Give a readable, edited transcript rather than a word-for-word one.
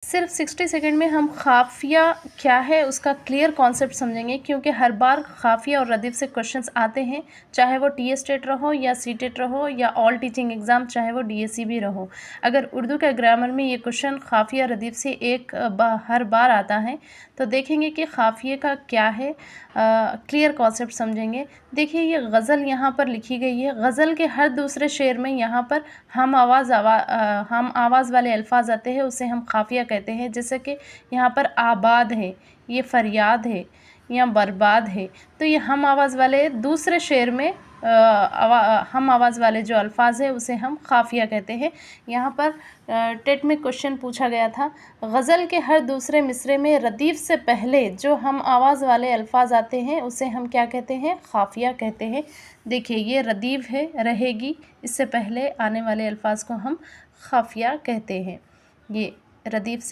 सिर्फ 60 सेकंड में हम ख़ाफ़िया क्या है उसका क्लियर कॉन्सेप्ट समझेंगे, क्योंकि हर बार ख़ाफ़िया और रदीफ़ से क्वेश्चंस आते हैं, चाहे वो टीएस टेट रहो या सी टेट रहो या ऑल टीचिंग एग्ज़ाम चाहे वो डीएससी भी रहो। अगर उर्दू के ग्रामर में ये क्वेश्चन ख़ाफ़िया रदीफ़ से हर बार आता है, तो देखेंगे कि ख़ाफ़िए का क्या है, क्लियर कॉन्सेप्ट समझेंगे। देखिए ये गज़ल यहाँ पर लिखी गई है। गज़ल के हर दूसरे शेर में यहाँ पर हम आवाज़ वाले अल्फाज आते हैं, उसे हम ख़ाफ़िया कहते हैं। जैसे कि यहाँ पर आबाद है, ये फ़रियाद है या बर्बाद है, तो ये हम आवाज़ वाले दूसरे शेर में हम आवाज़ वाले जो अल्फाज है उसे हम ख़ाफ़िया कहते हैं। यहाँ पर टेट में क्वेश्चन पूछा गया था, गज़ल के हर दूसरे मिसरे में रदीफ़ से पहले जो हम आवाज़ वाले अल्फाज आते हैं उसे हम क्या कहते हैं, ख़ाफ़िया कहते हैं। देखिए ये रदीफ़ है, रहेगी, इससे पहले आने वाले अल्फाज को हम ख़ाफ़िया कहते हैं। ये रदीफ़ से